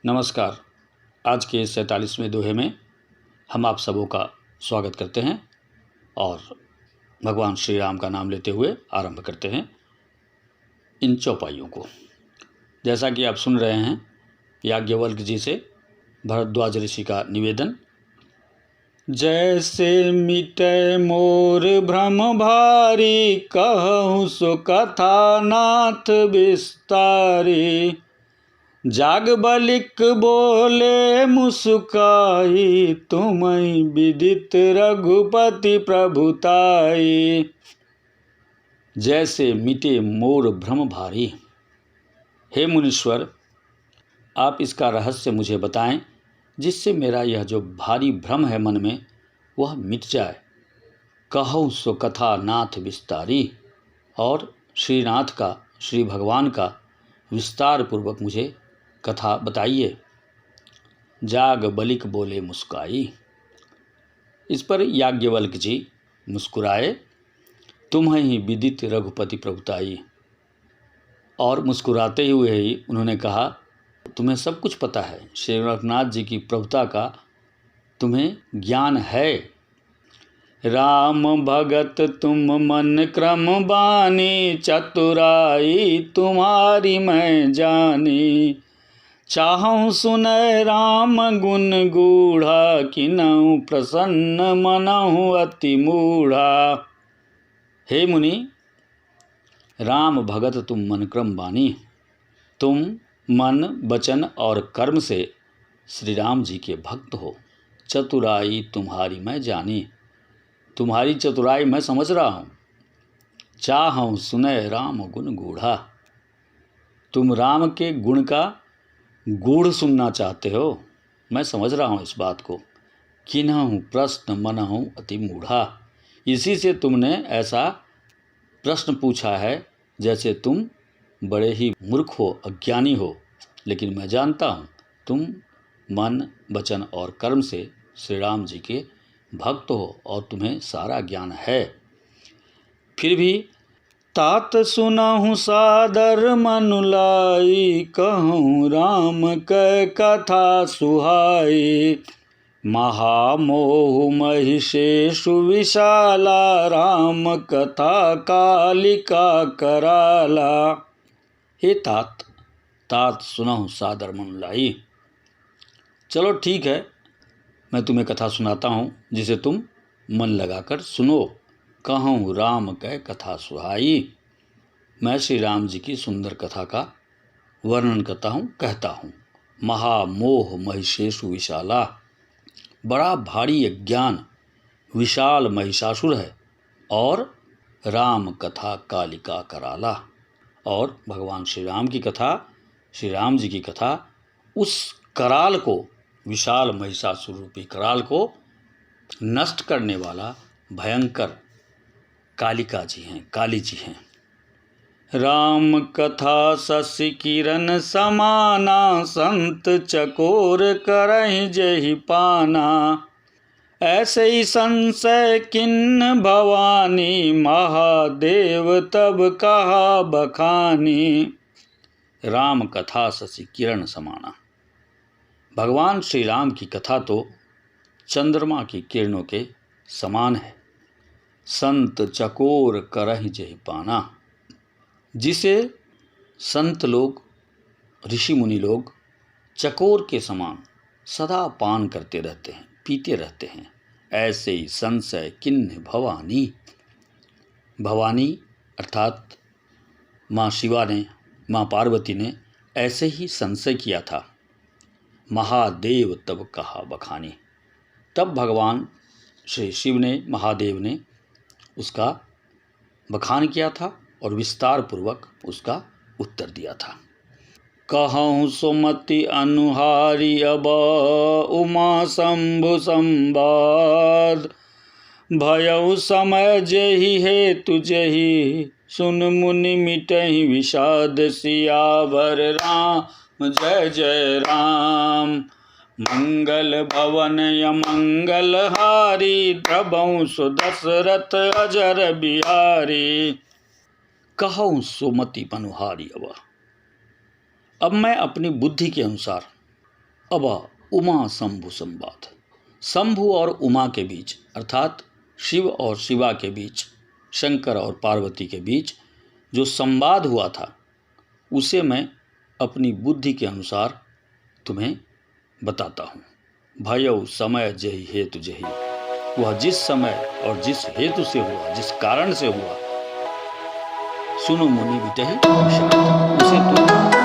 नमस्कार। आज के 47वें दोहे में हम आप सबों का स्वागत करते हैं और भगवान श्री राम का नाम लेते हुए आरंभ करते हैं इन चौपाइयों को। जैसा कि आप सुन रहे हैं याज्ञवल्क्य जी से भरद्वाज ऋषि का निवेदन। जैसे मिटे मोर भ्रम भारी, कहूँ सो कथा नाथ विस्तारी। जागबलिक बोले मुस्काई, तुम्हीं विदित रघुपति प्रभुताई। जैसे मिटे मोर भ्रम भारी। हे मुनीश्वर, आप इसका रहस्य मुझे बताएं, जिससे मेरा यह जो भारी भ्रम है मन में वह मिट जाए। कहूँ सो कथा नाथ विस्तारी, और श्रीनाथ का, श्री भगवान का विस्तार पूर्वक मुझे कथा बताइए। जाग बलिक बोले मुस्काई। इस पर याज्ञवल्क्य जी मुस्कुराए। तुम्हीं विदित रघुपति प्रभुताई। और मुस्कुराते हुए ही उन्होंने कहा, तुम्हें सब कुछ पता है, श्री रघुनाथ जी की प्रभुता का तुम्हें ज्ञान है। राम भगत तुम मन क्रम बानी, चतुराई तुम्हारी मैं जानी। चाहूँ सुनय राम गुण गूढ़ा, किनहु प्रसन्न मनहु अति मूढ़ा। हे मुनि, राम भगत तुम मन क्रम बानी। तुम मन, वचन और कर्म से श्री राम जी के भक्त हो। चतुराई तुम्हारी मैं जानी। तुम्हारी चतुराई मैं समझ रहा हूँ। चाहूँ सुनय राम गुण गूढ़ा। तुम राम के गुण का गूढ़ सुनना चाहते हो, मैं समझ रहा हूँ इस बात को। किन्हु प्रश्न मनहु अति मूढ़ा। इसी से तुमने ऐसा प्रश्न पूछा है जैसे तुम बड़े ही मूर्ख हो, अज्ञानी हो। लेकिन मैं जानता हूँ तुम मन, वचन और कर्म से श्री राम जी के भक्त हो और तुम्हें सारा ज्ञान है। फिर भी तात सुनहु सादर मनुलाई, कहूँ राम कै कथा सुहाई। महामोह महिषेषु विशाला, राम कथा कालिका कराला। हे तात, तात सुनहु सादर मनुलाई। चलो ठीक है, मैं तुम्हें कथा सुनाता हूँ जिसे तुम मन लगाकर सुनो। कहूँ राम कै कथा सुहाई। मैं श्री राम जी की सुंदर कथा का वर्णन करता हूँ, कहता हूँ। महामोह महिषेषु विशाला। बड़ा भारी अज्ञान विशाल महिषासुर है, और राम कथा कालिका कराला। और भगवान श्री राम की कथा, श्री राम जी की कथा, उस कराल को, विशाल महिषासुर रूपी कराल को नष्ट करने वाला भयंकर कालिका जी हैं, काली जी हैं। राम कथा शशि किरण समाना, संत चकोर करहि जेहि पाना। ऐसे ही संशय किन्न भवानी, महादेव तब कहा बखानी। राम कथा शशि किरण समाना। भगवान श्री राम की कथा तो चंद्रमा की किरणों के समान है। संत चकोर करहि जेहि पाना। जिसे संत लोग, ऋषि मुनि लोग चकोर के समान सदा पान करते रहते हैं, पीते रहते हैं। ऐसे ही संशय किन्ह भवानी। भवानी अर्थात माँ शिवा ने, माँ पार्वती ने ऐसे ही संशय किया था। महादेव तब कहा बखानी। तब भगवान श्री शिव ने, महादेव ने उसका बखान किया था और विस्तार पूर्वक उसका उत्तर दिया था। कहूँ सुमति अनुहारी, अब उमा शंभु संवाद। भयउ समय जेहि हेतु जेहि, सुन मुनि मिटहि विषाद। सियावर राम जय जय राम। मंगल भवन अमंगल हारी, द्रवहु सो दशरथ अजर बिहारी। कहूँ सुमति अनुहारी। अब मैं अपनी बुद्धि के अनुसार अब उमा शंभु संवाद। शंभु और उमा के बीच अर्थात शिव और शिवा के बीच, शंकर और पार्वती के बीच जो संवाद हुआ था उसे मैं अपनी बुद्धि के अनुसार तुम्हें बताता हूँ। भयउ समय जहि हेतु जहि, वह जिस समय और जिस हेतु से हुआ, जिस कारण से हुआ, सुनो मुनि बिटहि विषाद, उसे तुम